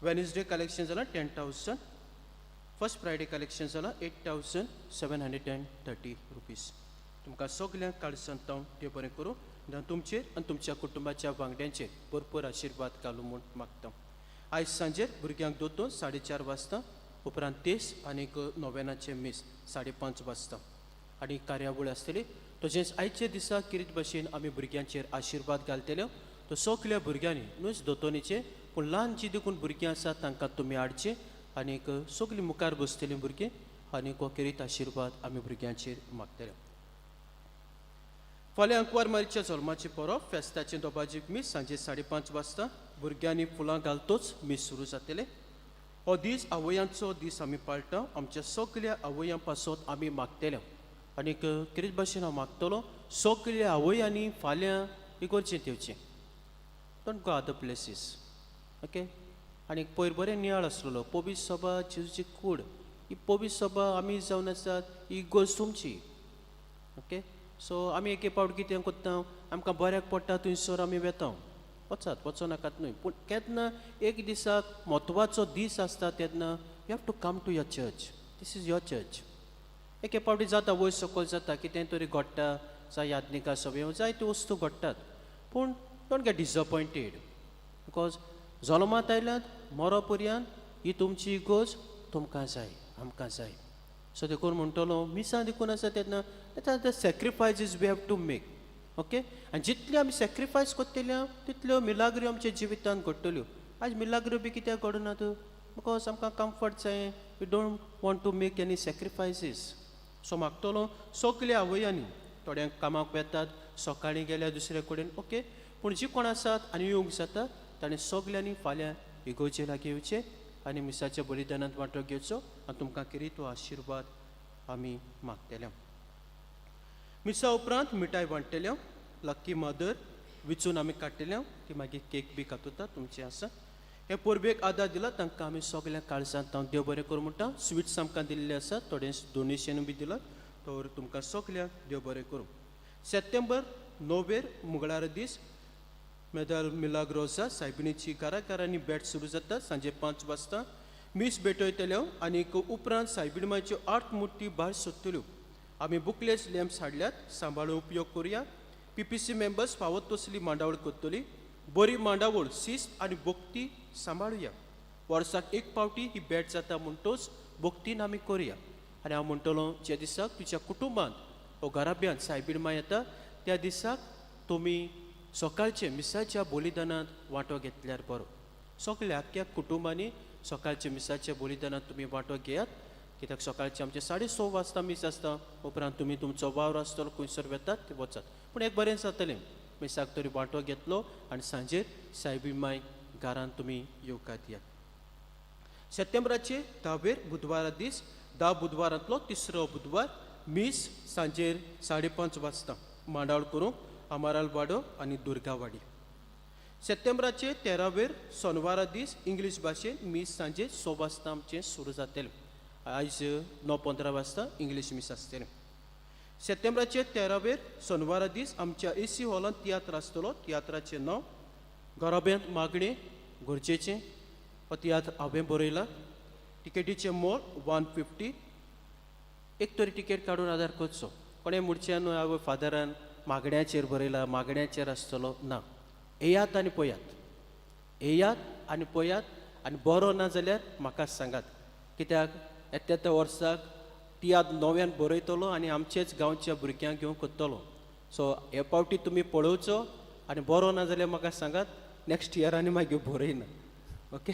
Speaker 2: वेनसडे कलेक्शन जालां 10,000. फर्स्ट फ्रायडे कलेक्शन जालां 8,730 रुपीज. तुमकां सगल्यांक काळजांत देव बरें करूं. तुमचेर आनी तुमच्या कुटुंबाच्या वांगड्यांचेर भरपूर आशिर्वाद घालूं म्हूण मागता. आयज सांजेर भुरग्यांक दोतोन 4:30 वाजता उपरांत तेस आनीक नोवेनाचें मीस 5:30 वाजता आनी कार्यावळ आसतली. तशेंच आयचे दिसा किरीत भशेन आमी भुरग्यांचेर आशिर्वाद घालतल्यो. तो सगल्या भुरग्यांनी न्हूच दोतोनीचे पूण ल्हान जी देखून भुरगीं आसात तांकां तुमी हाडचे आनीक सगलीं मुखार बसतलीं भुरगीं आनीक हो किरीत आशिर्वाद आमी भुरग्यांचेर मागतले. फाल्यां अंकवार मारीच्या जल्माची परब फेस्ताचें दोबाजीक मीस सांजे 5:30 वाजता भुरग्यांनी फुलां घालतोच मीस सुरू जातले. हो दीस आवयांचो दीस आमी पाळटा. आमच्या सगल्या आवयां पासत आमी मागतले आनीक कितें भाशेन हांव मागतलो सगल्या आवयांनी फाल्यां इगोर्जें दिवचें. Don't go other places. Okay. आनीक पयर बरें नियाळ आसलेलो पवित्र सभा जेजूची कूड. ही पवित्र सभा आमी जावन आसात ही इगोर्ज तुमची. ओके. सो आमी एके फावट कितें कोत्ता आमकां बऱ्याक पडटा थंयसर आमी वेता. वचात वचो नाकात न्हय पूण केन्ना एक दिसाक म्हत्वाचो दीस आसता तेन्ना you have to come to your church. This is your church. एके फावटी जाता वयर सकयल जाता कितें तरी घडटा जावं यादनिका सभे जायत्यो वस्तू घडटात पूण डोंट गेट डिसअपॉयंटेड बिकॉज जल्मांत आयल्यात मरो पर्यंत ही तुमची इगोज तुमकां जाय आमकां जाय. सो देखून म्हणटलो मिसां देखून आसा तेन्ना the sacrifices we have to make. Okay. आनी जितल्यो आमी सॅक्रिफायस करतल्यो तितल्यो मिलाग्र्यो आमच्या जिवितांत घडटल्यो. आयज मिलाग्र्यो बी कित्याक घडनात बिकॉज आमकां कम्फर्ट जाय. We don't want to make any sacrifices. So मागतलो सगल्या आवयांनी थोड्यांक कामाक वेतात सकाळीं गेल्या दुसरे कडेन. ओके. पूण जी कोण आसात आनी येवंक जाता ताणें सगल्यांनी फाल्यां इगोजे लागीं येवचें आनी मिसाच्या बलिदानांत वांटो घेवचो आनी तुमकां किरीत आशिर्वाद आमी मागतले. मिसा उपरांत मिठाय वांटतल्यो. लक्की मदर विचून आमी काडटल्यो ती मागीर केक बी कातुता तुमचें आसा. हे पोरबेक आदार दिला तांकां आमी सगल्या काळजांत हांव देव बरें करूं म्हणटा. स्विट्स आमकां दिल्ले आसात थोडें डोनेशन बी दिलां तर तुमकां सगल्यांक देव बरें करूं. सप्टेंबर 9 मंगळार दीस मेदाल मिलाग्रोसा सायबिणीची घराघरांनी भेट सुरू जाता सांजे 5 वाजता. मीस भेटयतल्यो आनीक उपरांत सायबिणीमाच्यो 8 मुर्ती भायर सोदतल्यो. आमी बुकलेस लॅम्प्स हाडल्यात सांबाळून उपयोग करुया. PPC मेंबर्स फावत तसली मांडावळ करतली. बरी मांडावळ शिस्त आनी भक्ती सांबाळुया. वर्साक एक फावटी ही भेट जाता म्हणटोच भक्तीन आमी करुया. आनी हांव म्हणटलो ज्या दिसाक तुज्या कुटुंबांत वो घराब्यांत सायबिणीमा येता त्या दिसाक तुमी सकाळचे मिसाच्या बलिदानांत वांटो घेतल्यार बरो. सगल्या आख्या कुटुंबांनी सकाळच्या मिसाच्या बलिदानांत तुमी वांटो घेयात कित्याक सकाळचे आमचे 6:30 वाजता मीस आसता. उपरांत तुमी तुमचो वावर आसतलो खंयसर वेतात ते वचात. पूण एक बरें जातलें मिसाक तरी वांटो घेतलो आनी सांजेर सायबिणीमाय घरांत तुमी येवकार दियात. सप्टेंबराचे 10 बुधवारा दीस 10 बुधवारांतलो तिसरो बुधवार मीस सांजेर 5:30 वाजता मांडावळ करूंक अमाराल वाडो आनी दुर्गावाडी. सप्टेंबराचे 13 सोनवारा दीस इंग्लीश भाशेन मीस सांजे 6 वाजता आमचें सुरू जातलें. आयज 9:15 वाजता इंग्लीश मीस आसतलें. सप्टेंबराचे 13 सोनवारा दीस आमच्या AC हॉलांत तियात्र आसतलो. तियात्राचें नांव घराब्यांत मागणें गरजेचें. हो तियात्र हांवें बरयला. टिकेटीचें मोल 150. एक तरी टिकेट काडून आदार करचो. कोणें म्हणचें न्हय हांवें फादरान मागण्याचेर बरयला मागण्याचेर आसतलो ना. येयात आनी पळयात. येयात आनी पळयात आनी बरो ना जाल्यार म्हाका सांगात कित्याक येत्या त्या वर्साक तियात्र नव्यान बरयतलो आनी आमचेच गांवच्या भुरग्यांक घेवन करतलो. सो हे फावटी तुमी पळोवचो आनी बरो ना जाल्यार म्हाका सांगात. नेक्स्ट इयर आनी मागीर बरयना. ओके.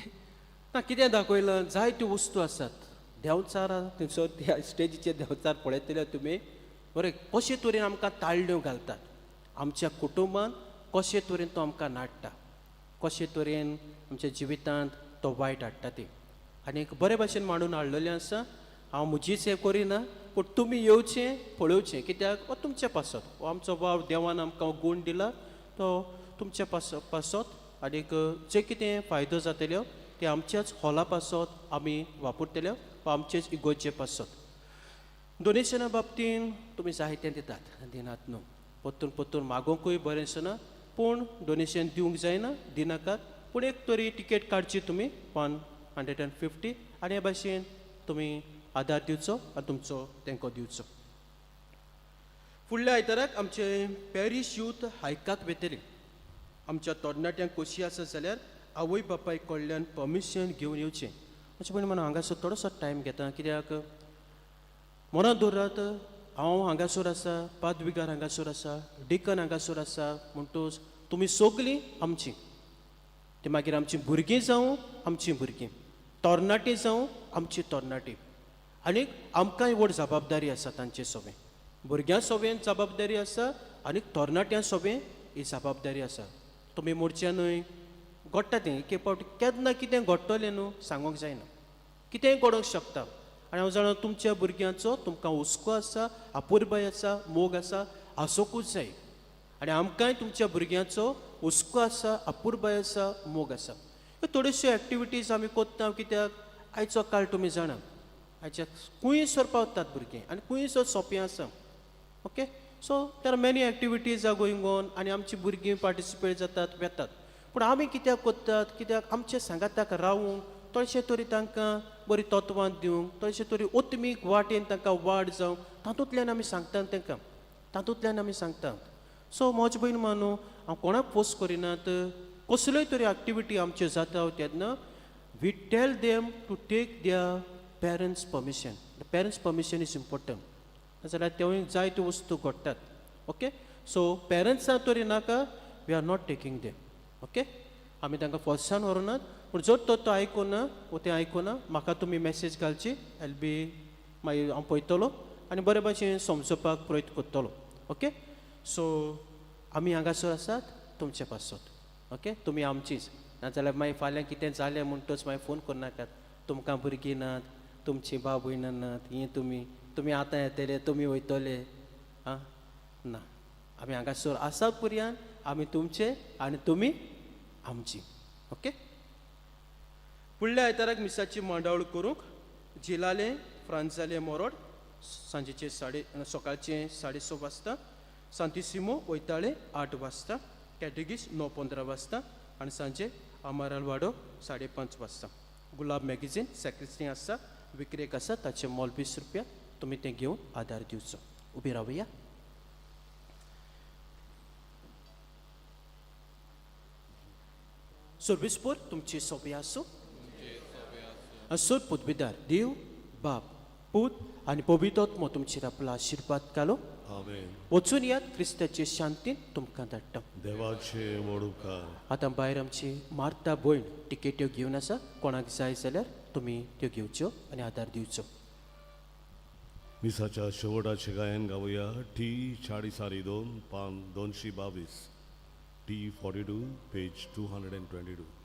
Speaker 2: ना कितें दाखयलां जायत्यो वस्तू आसात. देंवचार थंयसर त्या स्टेजीचेर देंवचार पळयतले तुमी बरें कशे तरेन आमकां ताळण्यो घालतात. आमच्या कुटुंबान कशे तरेन तो आमकां नाडटा कशे तरेन आमच्या जिवितांत तो वायट हाडटा ते आनी एक बरे भाशेन मांडून हाडलेलें आसा. हांव म्हजीच हें करिना पूण तुमी येवचें पळोवचें कित्याक हो तुमच्या पासत हो आमचो वाव देवान आमकां गूण दिला तो तुमच्या पासत आनीक जे कितें फायदो जातल्यो ते आमच्याच हॉला पासत आमी वापरतल्यो वा आमचेच इगोचे पासत डोनेशना बाबतीन तुमी जायतें दिनात न्हू परतून मागोवंकूय बरें आसना पूण डोनेशन दिवंक जायना दिनाकात पूण एक तरी टिकेट काडची तुमी 150 आनी हे भाशेन तुमी आदार दिवचो आनी तुमचो तेंको दिवचो फुडल्या आयताराक आमचे पॅरीश यूथ हायकाक वेतले आमच्या तरणाट्यांक कशी आसा जाल्यार आवय बापाय कडल्यान परमिशन घेवन येवचें अशें म्हण हांगासर थोडोसो टायम घेता कित्याक मनात दवरात हांव हांगासर आसा पादविगार हांगासर आसा डिकन हांगासर आसा म्हणटूच तुमी सगलीं आमचीं ते मागीर आमचीं भुरगीं जावं आमचीं भुरगीं तरणाटीं जावं आमचीं तरणाटीं आनीक आमकांय व्हड जबाबदारी आसा तांचे सोबें भुरग्यां सोबें जबाबदारी आसा आनीक तरणाट्यां सोबें ही जबाबदारी आसा तुमी मोडचे न्हय घडटा तें एक फावटी केन्ना कितें घडटलें न्हू सांगूंक जायना कितेंय घडोवंक शकता आनी हांव जाणा तुमच्या भुरग्यांचो तुमकां हुस्को आसा आपुरबाय आसा मोग आसा आसोकूच जाय आनी आमकांय तुमच्या भुरग्यांचो हुस्को आसा आपुरबाय आसा मोग आसा ह्यो थोड्योश्यो एक्टिविटीज आमी कोत्ता कित्याक आयचो काळ तुमी जाणा आयच्या खुंयसर पावतात भुरगीं आनी खुंयसर सोंपें आसा okay so there are many activities are going on आनी आमची भुरगीं पार्टिसिपेट जातात वेतात पूण आमी कित्याक कोत्तात कित्याक आमच्या सांगाताक रावूंक थोडेशे तरी तांकां बरी तत्वां दिवंक थोडेशे तरी ओत्मीक वाटेन तांकां वाड जावंक तातूंतल्यान आमी सांगतात तांकां तातूंतल्यान आमी सांगतात सो मोज भयण मानू हांव कोणाक फोर्स करिनात कसल्योय तरी एक्टिविटी आमच्यो जाता तेन्ना we tell them to take their parents permission the parents permission is important जाल्यार तेवूय जायत्यो वस्तू घडटात ओके सो पेरंट्सां तरी नाका we are not taking them okay आमी तांकां फोर्सान व्हरनात पूण जर तो आयकूना वो तें आयकूना म्हाका तुमी मॅसेज घालची एल बी मागीर हांव पळयतलो आनी बरे भाशेन समजोवपाक प्रयत्न करतलो ओके सो आमी हांगासर आसात तुमचे पासत ओके तुमी आमचीच नाजाल्यार मागीर फाल्यां कितें जालें म्हणटच मागीर फोन करनाकात तुमकां भुरगीं नात तुमची भाव भयणां नात हें तुमी आतां येतले तुमी वयतले आं ना आमी हांगासर आसात पुरयान आमी तुमचे आनी तुमी आमची ओके फुडल्या आयताराक मिसाची मांडावळ करूंक जिलाले फ्रांजाले मोरोड सांजेचे सकाळचे 6:30 वाजता सांतिसिमो वयताळे 8 वाजता कॅटेगीस 9:15 वाजता आनी सांजे अमाराल वाडो 5:30 वाजता गुलाब मॅगझीन सॅक्रिस्टी आसा विक्रेक आसा ताचे मोल 20 रुपया तुमी तें घेवन आदार दिवचो उबी रावया सर्विसपूर तुमची सोबी आसूं असोर पुतबिदार देव बाप पूत आनी पवित्रात्मो तुमचेर आपलो आशिर्वाद घालो
Speaker 1: आमेन
Speaker 2: वचून यात क्रिस्ताचे शांतीन तुमकां धाडटा
Speaker 1: देवाचे मोडूकार
Speaker 2: आतां भायर आमची मार्ता भयण टिकेट्यो घेवन आसा कोणाक जाय जाल्यार तुमी त्यो घेवच्यो आनी आदार दिवचो
Speaker 1: मिसाच्या शेवटाचे गायन गावया टी 42 पान 222 T42 पेज 222